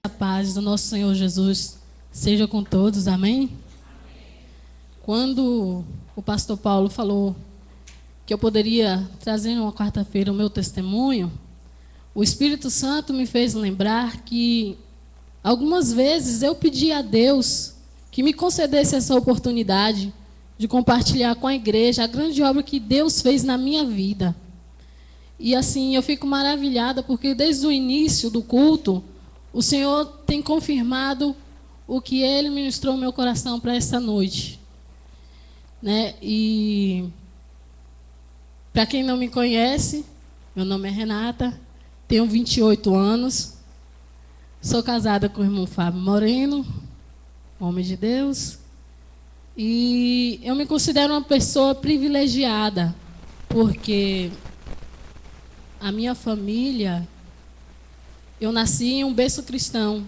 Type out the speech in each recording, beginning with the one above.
A paz do nosso Senhor Jesus seja com todos, amém? Quando o pastor Paulo falou que eu poderia trazer numa quarta-feira o meu testemunho, o Espírito Santo me fez lembrar que algumas vezes eu pedi a Deus que me concedesse essa oportunidade de compartilhar com a igreja a grande obra que Deus fez na minha vida. E assim, eu fico maravilhada porque desde o início do culto, o Senhor tem confirmado o que Ele ministrou no meu coração para essa noite. Né? E para quem não me conhece, meu nome é Renata, tenho 28 anos, sou casada com o irmão Fábio Moreno, homem de Deus, e eu me considero uma pessoa privilegiada, porque a minha família, eu nasci em um berço cristão,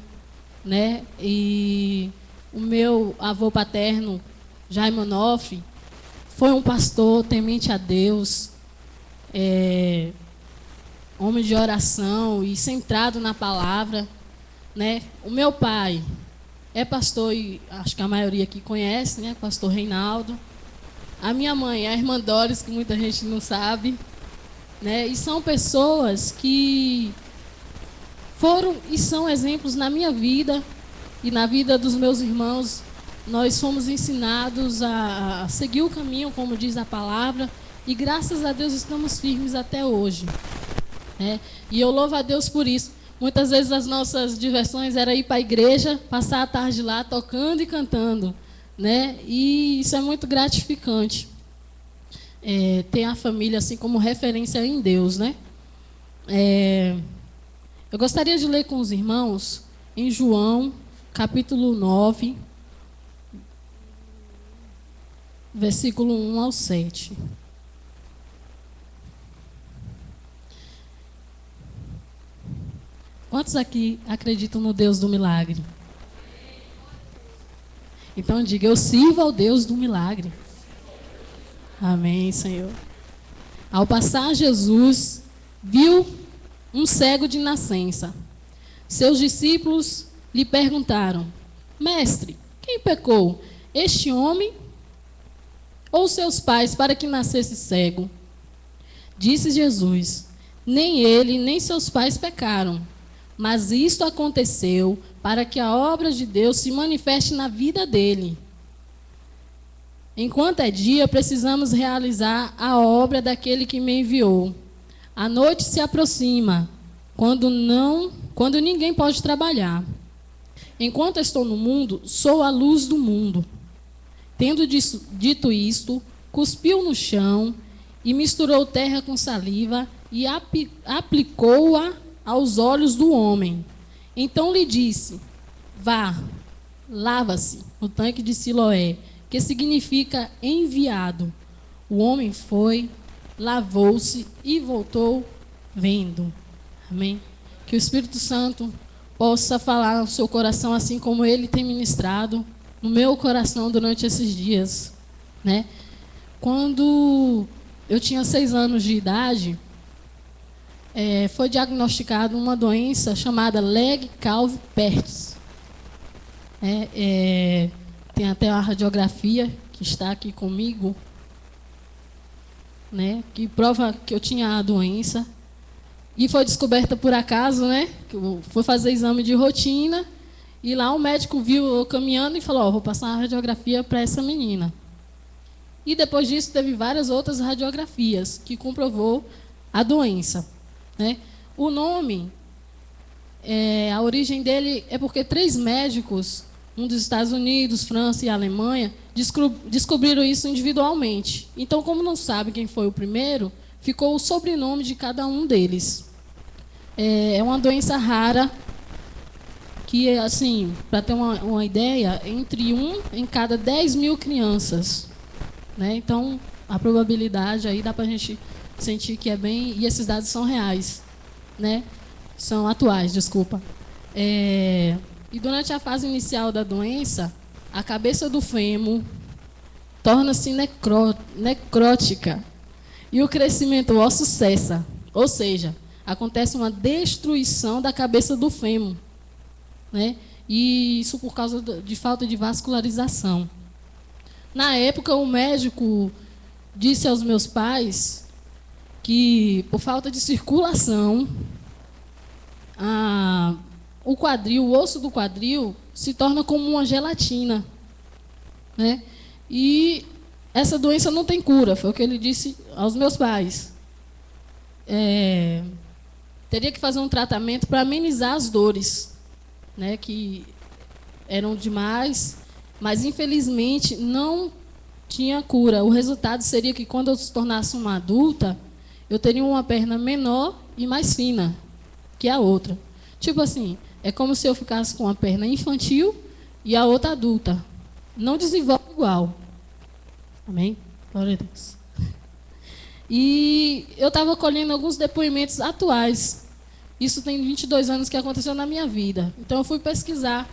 né? E o meu avô paterno, Jaime Onofre, foi um pastor temente a Deus, homem de oração e centrado na palavra, né? O meu pai é pastor, e acho que a maioria aqui conhece, né? Pastor Reinaldo. A minha mãe é a irmã Doris, que muita gente não sabe, né? E são pessoas que foram e são exemplos na minha vida e na vida dos meus irmãos. Nós fomos ensinados a seguir o caminho, como diz a palavra, e graças a Deus estamos firmes até hoje. Né? E eu louvo a Deus por isso. Muitas vezes as nossas diversões era ir para a igreja, passar a tarde lá tocando e cantando. Né? E isso é muito gratificante. Ter a família assim como referência em Deus. Né? Eu gostaria de ler com os irmãos em João, capítulo 9, versículo 1 ao 7. Quantos aqui acreditam no Deus do milagre? Então diga, eu sirvo ao Deus do milagre. Amém, Senhor. Ao passar, Jesus viu um cego de nascença. Seus discípulos lhe perguntaram: Mestre, quem pecou, este homem ou seus pais, para que nascesse cego? Disse Jesus: nem ele, nem seus pais pecaram, mas isto aconteceu para que a obra de Deus se manifeste na vida dele. Enquanto é dia, precisamos realizar a obra daquele que me enviou. A noite se aproxima, quando ninguém pode trabalhar. Enquanto estou no mundo, sou a luz do mundo. Tendo dito isto, cuspiu no chão e misturou terra com saliva e aplicou-a aos olhos do homem. Então lhe disse: vá, lava-se no tanque de Siloé, que significa enviado. O homem foi, lavou-se e voltou vendo. Amém? Que o Espírito Santo possa falar no seu coração assim como ele tem ministrado no meu coração durante esses dias. Né? Quando eu tinha 6 anos de idade, foi diagnosticada uma doença chamada Legg-Calvé-Pertz. Tem até a radiografia que está aqui comigo, né, que prova que eu tinha a doença. E foi descoberta por acaso, né? Que eu fui fazer exame de rotina e lá o médico viu eu caminhando e falou: vou passar uma radiografia para essa menina. E depois disso teve várias outras radiografias que comprovou a doença. Né? O nome, a origem dele é porque 3 médicos, um dos Estados Unidos, França e Alemanha, descobriram isso individualmente. Então, como não sabe quem foi o primeiro, ficou o sobrenome de cada um deles. É uma doença rara, que, assim, para ter uma ideia, entre 1 em cada 10 mil crianças. Né? Então, a probabilidade aí dá para a gente sentir que é bem... E esses dados são reais. Né? São atuais, desculpa. E durante a fase inicial da doença, a cabeça do fêmur torna-se necrótica e o crescimento ósseo cessa. Ou seja, acontece uma destruição da cabeça do fêmur. né? E isso por causa de falta de vascularização. Na época, o médico disse aos meus pais que, por falta de circulação, o quadril, o osso do quadril, se torna como uma gelatina, né? E essa doença não tem cura, foi o que ele disse aos meus pais. Teria que fazer um tratamento para amenizar as dores, né, que eram demais, mas infelizmente não tinha cura. O resultado seria que quando eu se tornasse uma adulta, eu teria uma perna menor e mais fina que a outra. Tipo assim, é como se eu ficasse com uma perna infantil e a outra adulta. Não desenvolve igual. Amém? Glória a Deus. E eu estava colhendo alguns depoimentos atuais. Isso tem 22 anos que aconteceu na minha vida. Então eu fui pesquisar.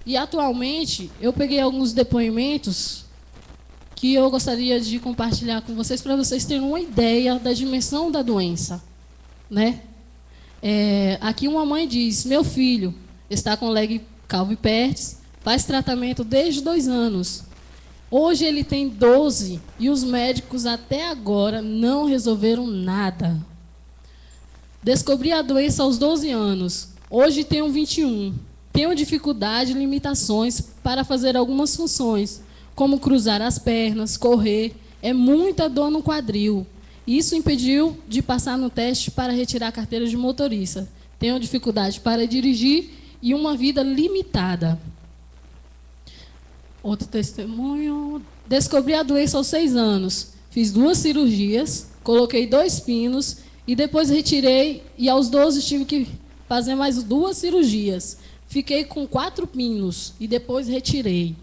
E atualmente eu peguei alguns depoimentos que eu gostaria de compartilhar com vocês para vocês terem uma ideia da dimensão da doença, né? Aqui uma mãe diz: meu filho está com leg calvipertes, faz tratamento desde 2 anos. Hoje ele tem 12 e os médicos até agora não resolveram nada. Descobri a doença aos 12 anos. Hoje tenho 21. Tenho dificuldade e limitações para fazer algumas funções, como cruzar as pernas, correr. É muita dor no quadril. Isso impediu de passar no teste para retirar a carteira de motorista. Tenho dificuldade para dirigir e uma vida limitada. Outro testemunho. Descobri a doença aos 6 anos. Fiz 2 cirurgias, coloquei 2 pinos e depois retirei. E aos 12 tive que fazer mais 2 cirurgias. Fiquei com 4 pinos e depois retirei.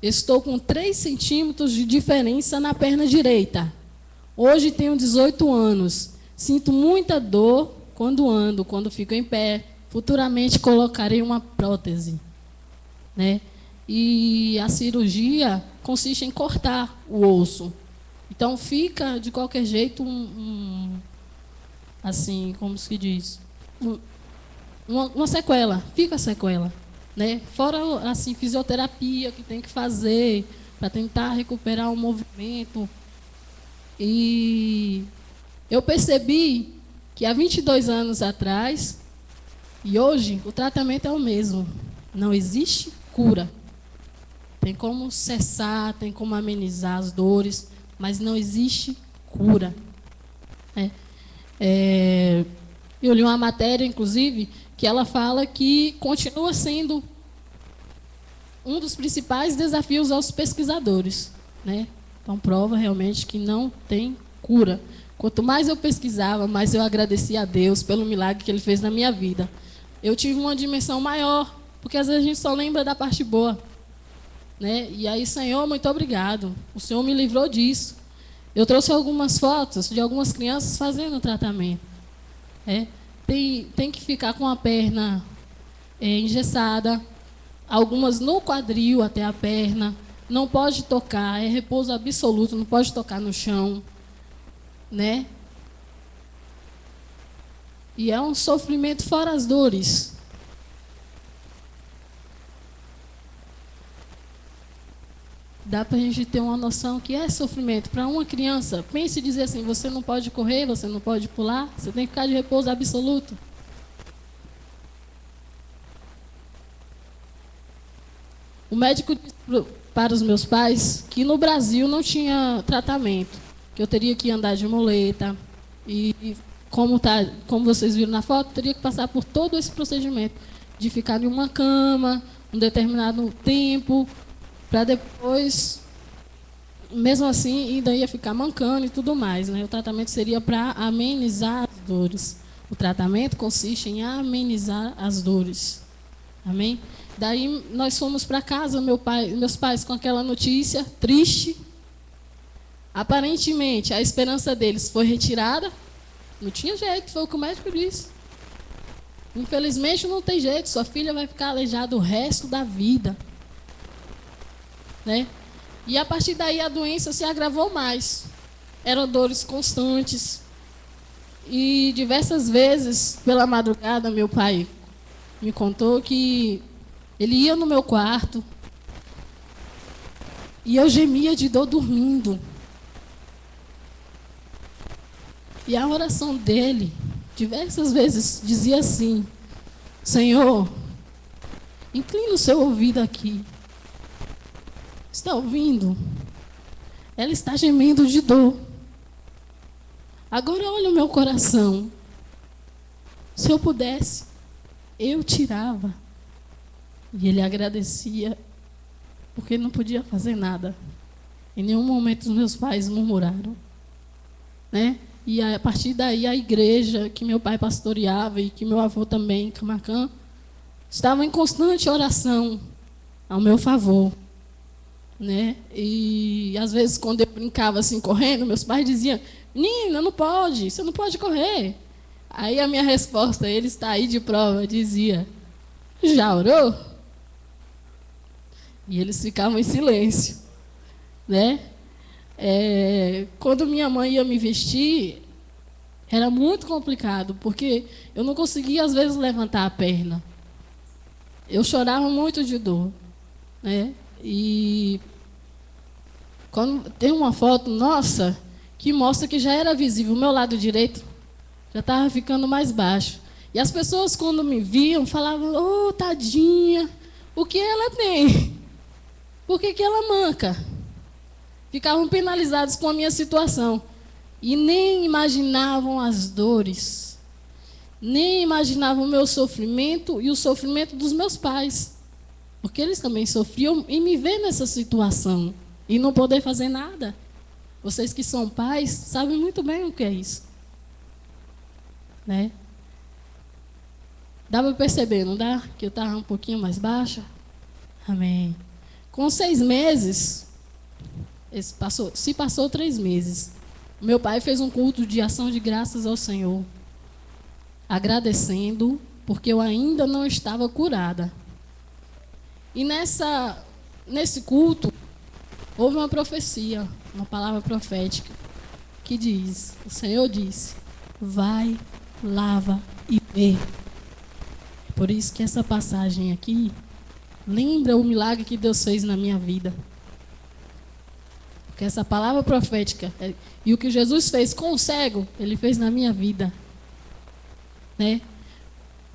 Estou com 3 centímetros de diferença na perna direita. Hoje tenho 18 anos. Sinto muita dor quando ando, quando fico em pé. Futuramente colocarei uma prótese, né? E a cirurgia consiste em cortar o osso. Então fica de qualquer jeito assim, como se diz, uma sequela, fica sequela, né? Fora assim fisioterapia que tem que fazer para tentar recuperar o movimento. E eu percebi que há 22 anos atrás e hoje o tratamento é o mesmo. Não existe cura. Tem como cessar, tem como amenizar as dores, mas não existe cura. Eu li uma matéria, inclusive, que ela fala que continua sendo um dos principais desafios aos pesquisadores, né? Então, prova realmente que não tem cura. Quanto mais eu pesquisava, mais eu agradecia a Deus pelo milagre que Ele fez na minha vida. Eu tive uma dimensão maior, porque às vezes a gente só lembra da parte boa, né? E aí, Senhor, muito obrigado. O Senhor me livrou disso. Eu trouxe algumas fotos de algumas crianças fazendo o tratamento. Tem que ficar com a perna engessada, algumas no quadril até a perna. Não pode tocar, é repouso absoluto, não pode tocar no chão, né? E é um sofrimento fora as dores. Dá para a gente ter uma noção que é sofrimento. Para uma criança, pense e dizer assim, você não pode correr, você não pode pular, você tem que ficar de repouso absoluto. O médico disse para os meus pais que no Brasil não tinha tratamento, que eu teria que andar de muleta e como vocês viram na foto, teria que passar por todo esse procedimento de ficar em uma cama um determinado tempo, para depois, mesmo assim, ainda ia ficar mancando e tudo mais, né? O tratamento seria para amenizar as dores. O tratamento consiste em amenizar as dores. Amém? Daí nós fomos para casa, meus pais com aquela notícia triste. Aparentemente, a esperança deles foi retirada. Não tinha jeito, foi o que o médico disse. Infelizmente, não tem jeito, sua filha vai ficar aleijada o resto da vida. Né? E a partir daí a doença se agravou mais. Eram dores constantes. E diversas vezes, pela madrugada, meu pai me contou que ele ia no meu quarto e eu gemia de dor dormindo. E a oração dele, diversas vezes, dizia assim: Senhor, inclina o seu ouvido aqui. Está ouvindo? Ela está gemendo de dor. Agora olha o meu coração. Se eu pudesse, eu tirava. E ele agradecia, porque não podia fazer nada. Em nenhum momento os meus pais murmuraram, né? E a partir daí a igreja que meu pai pastoreava e que meu avô também, Camacan, estava em constante oração ao meu favor, né? E às vezes quando eu brincava assim correndo, meus pais diziam: menina, não pode, você não pode correr. Aí a minha resposta, ele está aí de prova, dizia: já orou? E eles ficavam em silêncio, né? Quando minha mãe ia me vestir, era muito complicado, porque eu não conseguia, às vezes, levantar a perna. Eu chorava muito de dor, né? E quando tem uma foto nossa que mostra que já era visível, o meu lado direito já estava ficando mais baixo. E as pessoas, quando me viam, falavam: oh, tadinha, o que ela tem? Por que ela manca? Ficavam penalizados com a minha situação. E nem imaginavam as dores, nem imaginavam o meu sofrimento e o sofrimento dos meus pais. Porque eles também sofriam em me ver nessa situação e não poder fazer nada. Vocês que são pais sabem muito bem o que é isso, né? Dá para perceber, não dá? Que eu estava um pouquinho mais baixa? Amém. Com 6 meses, se passou 3 meses, meu pai fez um culto de ação de graças ao Senhor, agradecendo, porque eu ainda não estava curada. E nesse culto, houve uma profecia, uma palavra profética, que diz: o Senhor disse, vai, lava e vê. Por isso que essa passagem aqui lembra o milagre que Deus fez na minha vida. Porque essa palavra profética e o que Jesus fez com o cego, ele fez na minha vida, né?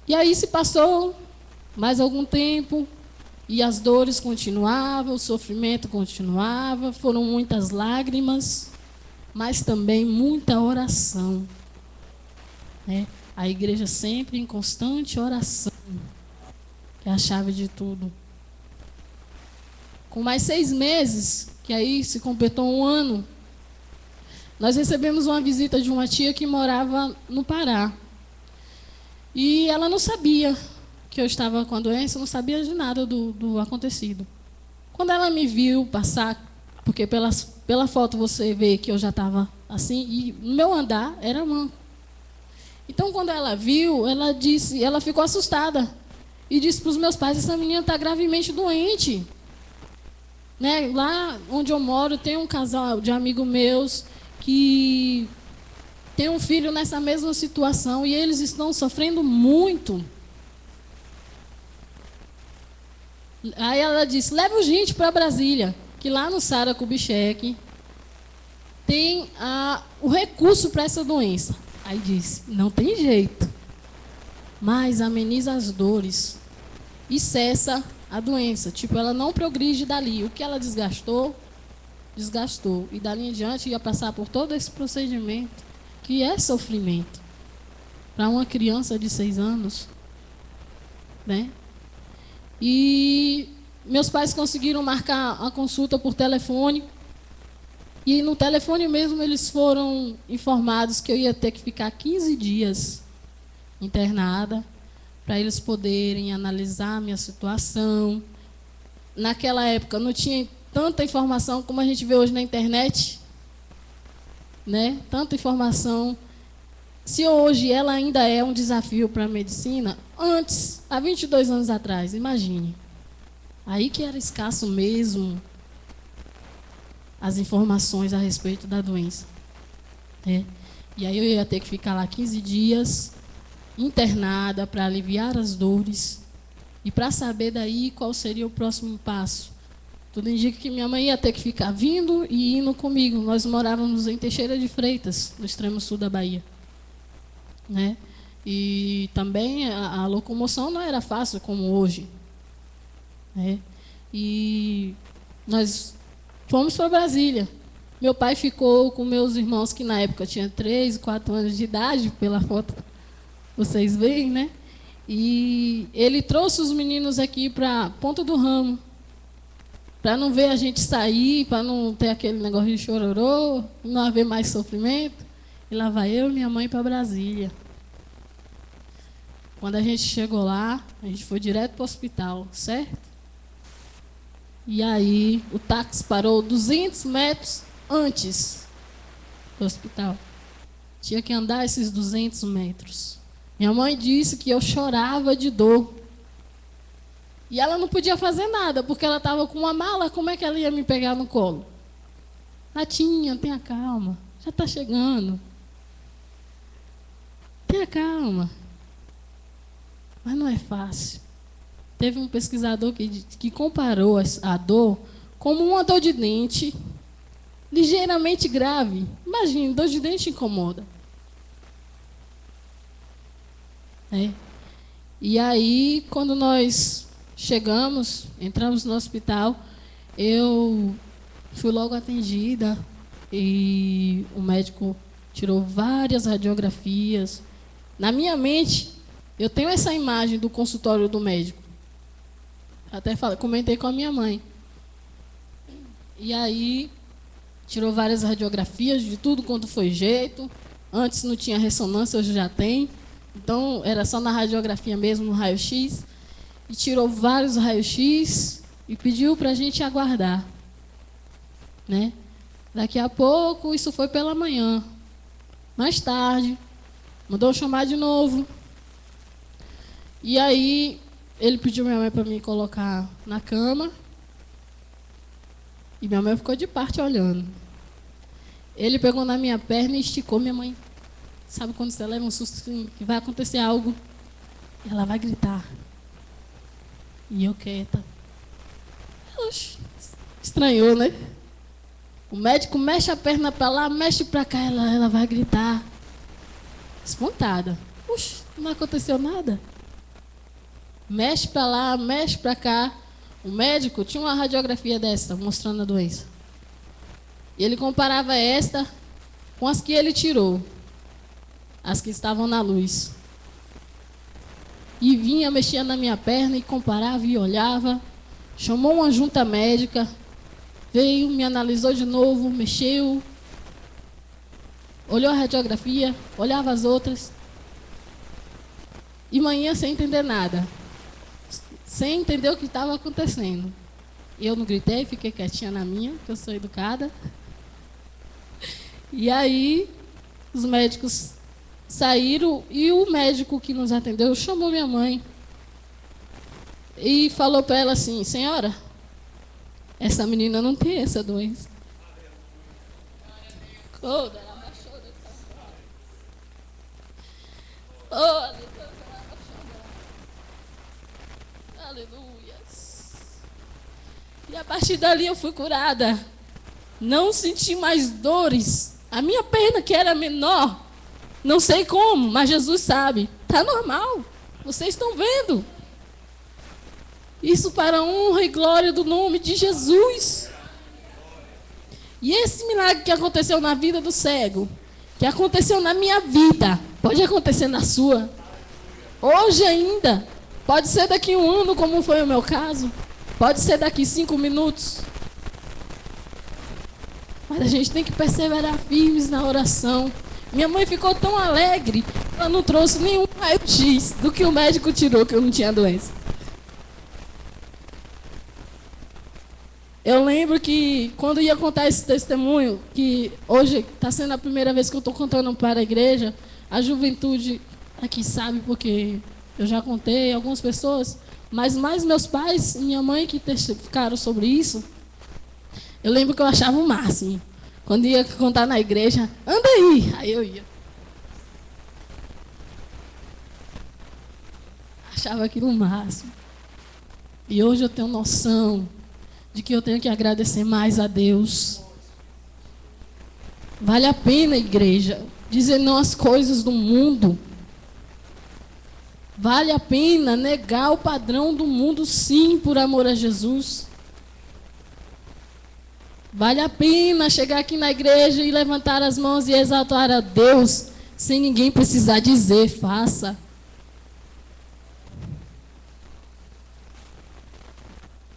E aí se passou mais algum tempo e as dores continuavam, o sofrimento continuava, foram muitas lágrimas, mas também muita oração, né? A igreja sempre em constante oração, que é a chave de tudo. Com mais 6 meses, que aí se completou 1 ano, nós recebemos uma visita de uma tia que morava no Pará. E ela não sabia que eu estava com a doença, não sabia de nada do acontecido. Quando ela me viu passar, porque pela foto você vê que eu já estava assim, e no meu andar era manco. Então, quando ela viu, ela ficou assustada e disse para os meus pais: essa menina está gravemente doente. Né? Lá onde eu moro, tem um casal de amigos meus que tem um filho nessa mesma situação e eles estão sofrendo muito. Aí ela disse: leva o gente para Brasília, que lá no Sara Kubitschek tem o recurso para essa doença. Aí disse: não tem jeito, mas ameniza as dores e cessa a doença. Tipo, ela não progride dali. O que ela desgastou, desgastou. E dali em diante ia passar por todo esse procedimento, que é sofrimento. Para uma criança de 6 anos, né? E meus pais conseguiram marcar a consulta por telefone. E no telefone mesmo eles foram informados que eu ia ter que ficar 15 dias internada, para eles poderem analisar a minha situação. Naquela época não tinha tanta informação como a gente vê hoje na internet, né? Tanta informação. Se hoje ela ainda é um desafio para a medicina, antes, há 22 anos atrás, imagine. Aí que era escasso mesmo as informações a respeito da doença, né? E aí eu ia ter que ficar lá 15 dias internada para aliviar as dores e para saber daí qual seria o próximo passo. Tudo indica que minha mãe ia ter que ficar vindo e indo comigo. Nós morávamos em Teixeira de Freitas, no extremo sul da Bahia, né? E também a locomoção não era fácil como hoje, né? E nós fomos para Brasília. Meu pai ficou com meus irmãos, que na época tinham 3, 4 anos de idade, pela foto vocês veem, né? E ele trouxe os meninos aqui para Ponta do Ramo, para não ver a gente sair, para não ter aquele negócio de chororô, não haver mais sofrimento. E lá vai eu e minha mãe para Brasília. Quando a gente chegou lá, a gente foi direto para o hospital, certo? E aí o táxi parou 200 metros antes do hospital. Tinha que andar esses 200 metros. Minha mãe disse que eu chorava de dor. E ela não podia fazer nada, porque ela estava com uma mala. Como é que ela ia me pegar no colo? Natinha, tenha calma. Já está chegando. Tenha calma. Mas não é fácil. Teve um pesquisador que comparou a dor como uma dor de dente ligeiramente grave. Imagine, dor de dente incomoda. E aí, quando nós chegamos, entramos no hospital, eu fui logo atendida e o médico tirou várias radiografias. Na minha mente, eu tenho essa imagem do consultório do médico. Até comentei com a minha mãe. E aí, tirou várias radiografias de tudo quanto foi jeito. Antes não tinha ressonância, hoje já tem. Então, era só na radiografia mesmo, no raio-x. E tirou vários raios-x e pediu para a gente aguardar, né? Daqui a pouco, isso foi pela manhã. Mais tarde, mandou chamar de novo. E aí, ele pediu minha mãe para me colocar na cama. E minha mãe ficou de parte olhando. Ele pegou na minha perna e esticou. Minha mãe, sabe quando você leva um susto assim, que vai acontecer algo? Ela vai gritar. E eu quieta. Oxi, estranhou, né? O médico mexe a perna para lá, mexe para cá, ela vai gritar. Espantada. Oxi, não aconteceu nada. Mexe para lá, mexe para cá. O médico tinha uma radiografia dessa, mostrando a doença. E ele comparava esta com as que ele tirou. As que estavam na luz. E vinha, mexia na minha perna e comparava e olhava. Chamou uma junta médica. Veio, me analisou de novo, mexeu. Olhou a radiografia, olhava as outras. E manhã sem entender nada. Sem entender o que estava acontecendo. Eu não gritei, fiquei quietinha na minha, porque eu sou educada. E aí, os médicos saíram e o médico que nos atendeu chamou minha mãe e falou para ela assim: senhora, essa menina não tem essa doença. Oh, aleluias. E a partir dali eu fui curada. Não senti mais dores. A minha perna, que era menor, não sei como, mas Jesus sabe. Está normal. Vocês estão vendo. Isso para a honra e glória do nome de Jesus. E esse milagre que aconteceu na vida do cego, que aconteceu na minha vida, pode acontecer na sua. Hoje ainda. Pode ser daqui 1 ano, como foi o meu caso. Pode ser daqui 5 minutos. Mas a gente tem que perseverar firmes na oração. Minha mãe ficou tão alegre, ela não trouxe nenhum raio-x do que o médico tirou, que eu não tinha doença. Eu lembro que, quando ia contar esse testemunho, que hoje está sendo a primeira vez que eu estou contando para a igreja, a juventude aqui sabe, porque eu já contei a algumas pessoas, mas mais meus pais e minha mãe que testificaram sobre isso. Eu lembro que eu achava o máximo. Quando ia contar na igreja, anda aí. Aí eu ia. achava aquilo o máximo. E hoje eu tenho noção de que eu tenho que agradecer mais a Deus. Vale a pena, igreja, dizer não às coisas do mundo. Vale a pena negar o padrão do mundo, sim, por amor a Jesus. Vale a pena chegar aqui na igreja e levantar as mãos e exaltar a Deus, sem ninguém precisar dizer, faça.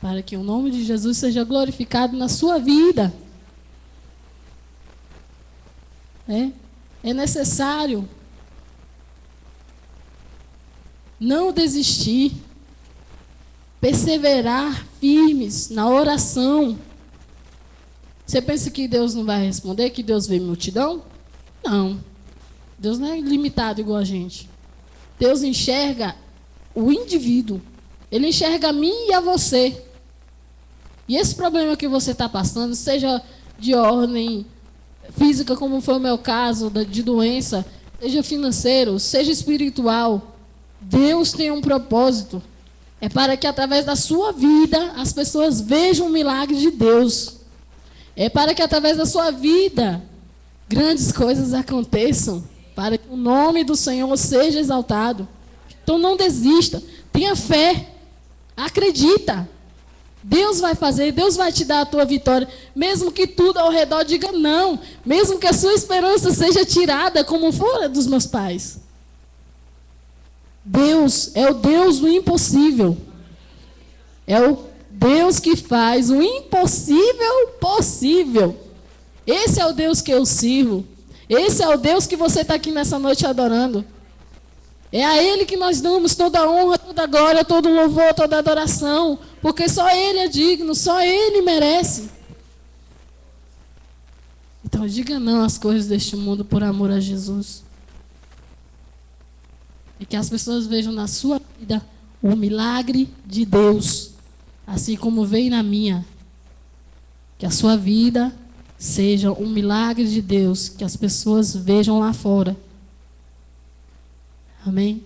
Para que o nome de Jesus seja glorificado na sua vida. É necessário não desistir, perseverar firmes na oração. Você pensa que Deus não vai responder, que Deus vê multidão? Não. Deus não é limitado igual a gente. Deus enxerga o indivíduo. Ele enxerga a mim e a você. E esse problema que você está passando, seja de ordem física, como foi o meu caso, de doença, seja financeiro, seja espiritual, Deus tem um propósito. É para que através da sua vida as pessoas vejam o milagre de Deus. É para que através da sua vida grandes coisas aconteçam, para que o nome do Senhor seja exaltado. Então não desista, tenha fé, acredita. Deus vai fazer, Deus vai te dar a tua vitória, mesmo que tudo ao redor diga não, mesmo que a sua esperança seja tirada, como fora dos meus pais. Deus é o Deus do impossível. É o Deus que faz o impossível possível. Esse é o Deus que eu sirvo. Esse é o Deus que você está aqui nessa noite adorando. É a Ele que nós damos toda a honra, toda a glória, todo o louvor, toda a adoração. Porque só Ele é digno, só Ele merece. Então diga não às coisas deste mundo por amor a Jesus. E que as pessoas vejam na sua vida o milagre de Deus. Assim como veio na minha. Que a sua vida seja um milagre de Deus. Que as pessoas vejam lá fora. Amém?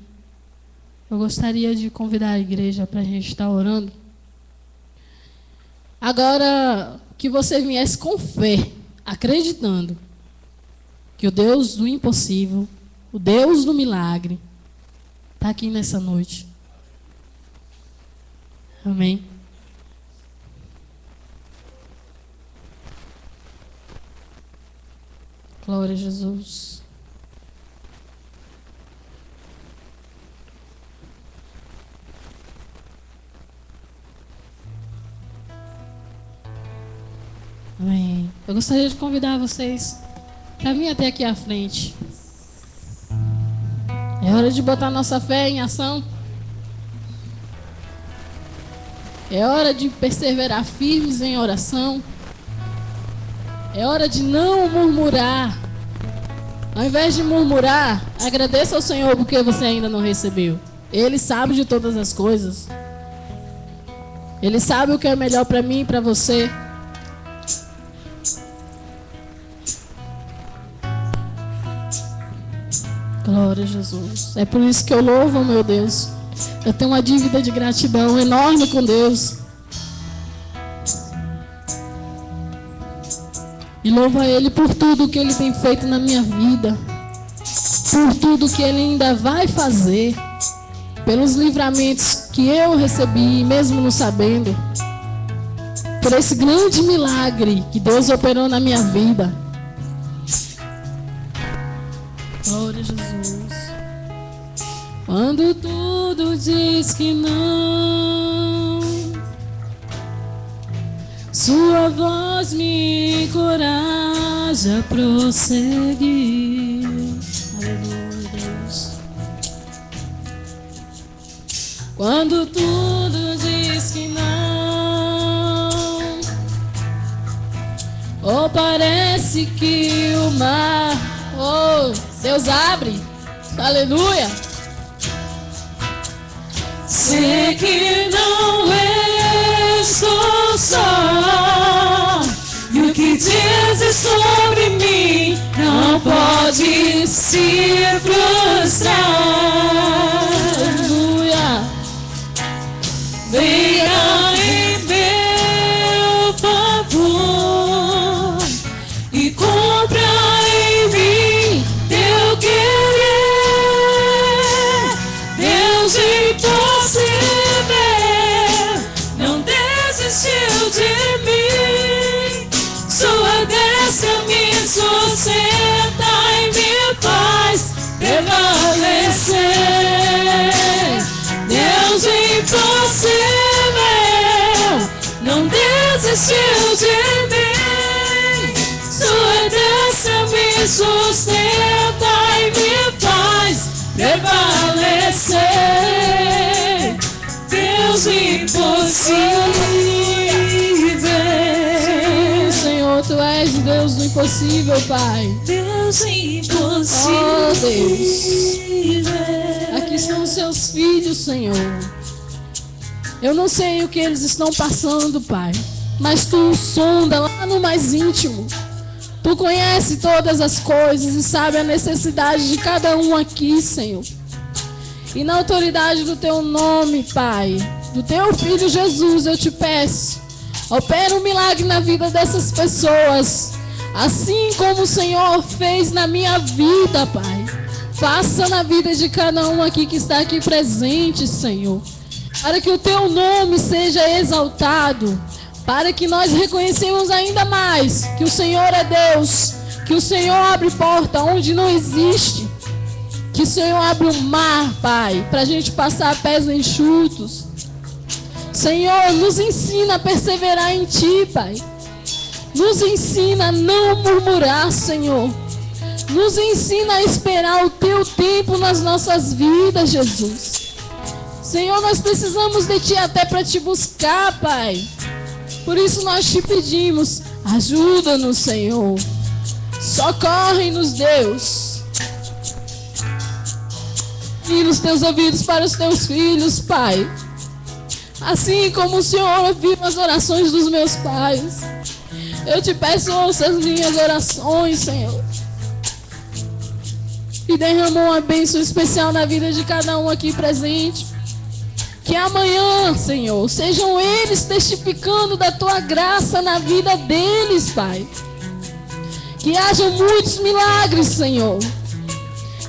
Eu gostaria de convidar a igreja para a gente estar orando. Agora, que você viesse com fé, acreditando que o Deus do impossível, o Deus do milagre, está aqui nessa noite. Amém? Glória a Jesus. Amém. Eu gostaria de convidar vocês para vir até aqui à frente. É hora de botar nossa fé em ação. É hora de perseverar firmes em oração. É hora de não murmurar. Ao invés de murmurar, agradeça ao Senhor porque você ainda não recebeu. Ele sabe de todas as coisas. Ele sabe o que é melhor para mim e para você. Glória a Jesus. É por isso que eu louvo, meu Deus. Eu tenho uma dívida de gratidão enorme com Deus. E louvo a Ele por tudo que Ele tem feito na minha vida. Por tudo que Ele ainda vai fazer. Pelos livramentos que eu recebi, mesmo não sabendo. Por esse grande milagre que Deus operou na minha vida. Glória a Jesus. Quando tudo diz que não, sua voz me encoraja a prosseguir. Aleluia, Deus. Quando tudo diz que não, ou parece que o mar, Deus abre. Aleluia. Sei que não estou só, e o que dizes sobre mim não pode se frustrar. Aleluia. investiu de mim, sua graça me sustenta e me faz prevalecer. Deus impossível. Senhor, Tu és Deus do impossível, Pai. Deus impossível. Oh, Deus. Aqui estão os Seus filhos, Senhor. Eu não sei o que eles estão passando, Pai, mas Tu sonda lá no mais íntimo. Tu conhece todas as coisas e sabe a necessidade de cada um aqui, Senhor. E na autoridade do Teu nome, Pai, do Teu Filho Jesus, eu Te peço, opera um milagre na vida dessas pessoas, assim como o Senhor fez na minha vida, Pai. Faça na vida de cada um aqui que está aqui presente, Senhor, para que o Teu nome seja exaltado, para que nós reconhecemos ainda mais que o Senhor é Deus, que o Senhor abre porta onde não existe, que o Senhor abre o mar, Pai, para a gente passar a pés enxutos. Senhor, nos ensina a perseverar em Ti, Pai. Nos ensina a não murmurar, Senhor. Nos ensina a esperar o Teu tempo nas nossas vidas, Jesus. Senhor, nós precisamos de Ti até para Te buscar, Pai. Por isso nós Te pedimos, ajuda-nos, Senhor. Socorre-nos, Deus. E os Teus ouvidos para os Teus filhos, Pai. Assim como o Senhor ouviu as orações dos meus pais, eu Te peço, ouça as minhas orações, Senhor. E derrama uma bênção especial na vida de cada um aqui presente. Que amanhã, Senhor, sejam eles testificando da Tua graça na vida deles, Pai. Que hajam muitos milagres, Senhor.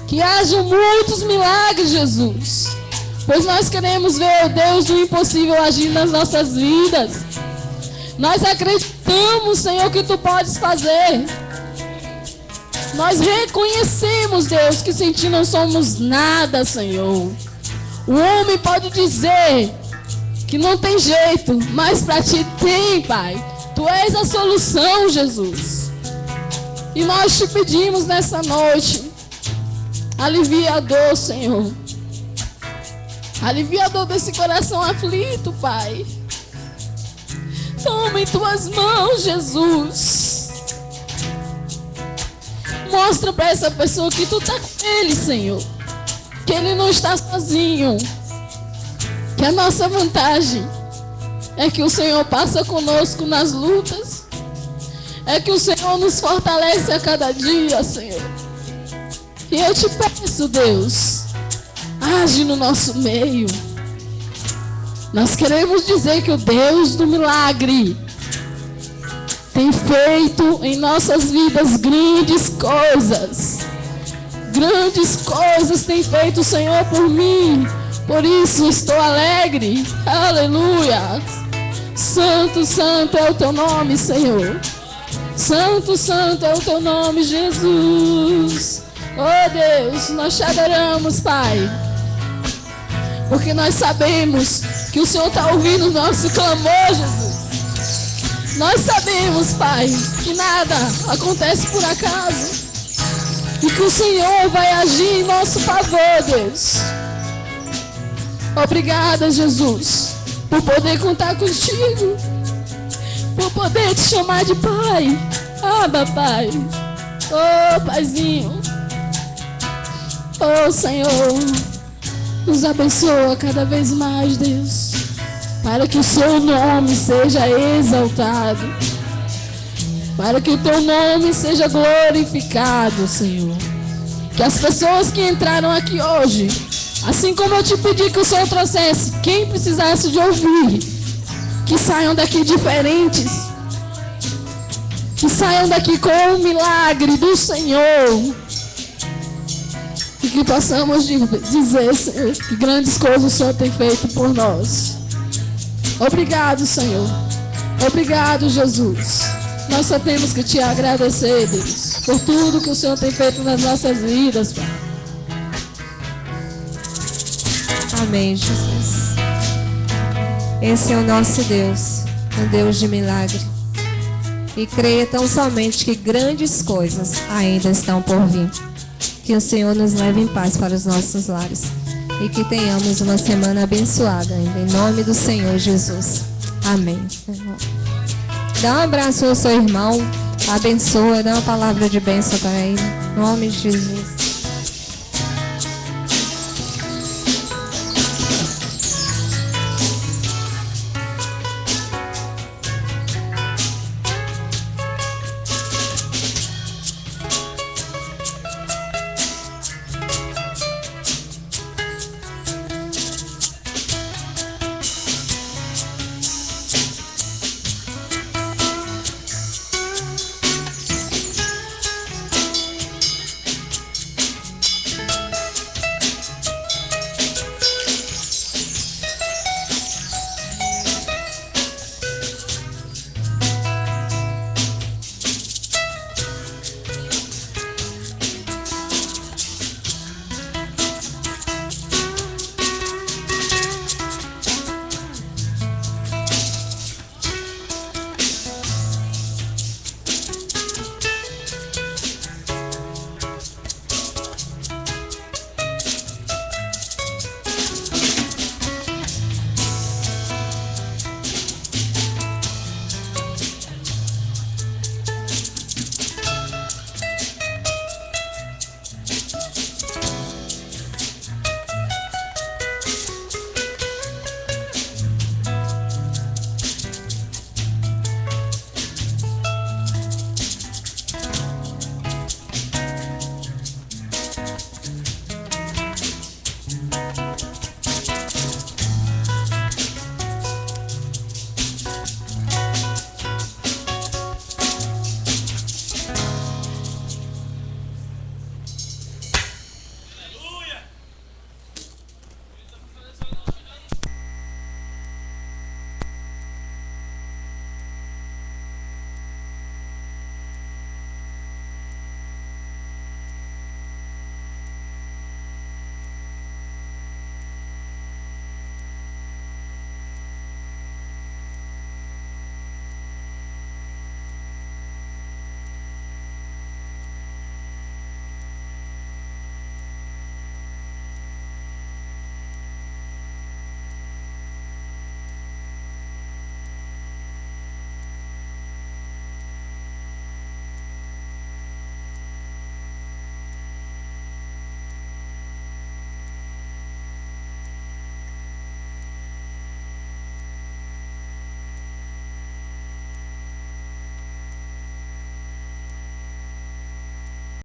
Que hajam muitos milagres, Jesus. Pois nós queremos ver o Deus do impossível agir nas nossas vidas. Nós acreditamos, Senhor, que Tu podes fazer. Nós reconhecemos, Deus, que sem Ti não somos nada, Senhor. O homem pode dizer que não tem jeito, mas para Ti tem, Pai. Tu és a solução, Jesus. E nós Te pedimos nessa noite, alivia a dor, Senhor. Alivia a dor desse coração aflito, Pai. Toma em Tuas mãos, Jesus. Mostra para essa pessoa que Tu está com ele, Senhor. Que ele não está sozinho. Que a nossa vantagem é que o Senhor passa conosco nas lutas. É que o Senhor nos fortalece a cada dia, Senhor. E eu Te peço, Deus, age no nosso meio. Nós queremos dizer que o Deus do milagre tem feito em nossas vidas grandes coisas. Grandes coisas tem feito o Senhor por mim. Por isso estou alegre. Aleluia. Santo, santo é o Teu nome, Senhor. Santo, santo é o Teu nome, Jesus. Oh Deus, nós Te adoramos, Pai. Porque nós sabemos que o Senhor está ouvindo o nosso clamor, Jesus. Nós sabemos, Pai, que nada acontece por acaso. E que o Senhor vai agir em nosso favor, Deus. Obrigada, Jesus, por poder contar contigo. Por poder Te chamar de Pai. Abba, Pai. Oh, Paizinho. Oh, Senhor, nos abençoa cada vez mais, Deus, para que o Seu nome seja exaltado, para que o Teu nome seja glorificado, Senhor. Que as pessoas que entraram aqui hoje, assim como eu Te pedi que o Senhor trouxesse quem precisasse de ouvir, que saiam daqui diferentes, que saiam daqui com o milagre do Senhor. E que possamos dizer, Senhor, que grandes coisas o Senhor tem feito por nós. Obrigado, Senhor. Obrigado, Jesus. Nós só temos que Te agradecer, Deus, por tudo que o Senhor tem feito nas nossas vidas, Pai. Amém, Jesus. Esse é o nosso Deus. um Deus de milagre. E creia tão somente que grandes coisas ainda estão por vir. Que o Senhor nos leve em paz para os nossos lares. E que tenhamos uma semana abençoada ainda, em nome do Senhor Jesus. Amém. Dá um abraço ao seu irmão, abençoa, dá uma palavra de bênção para ele, em nome de Jesus.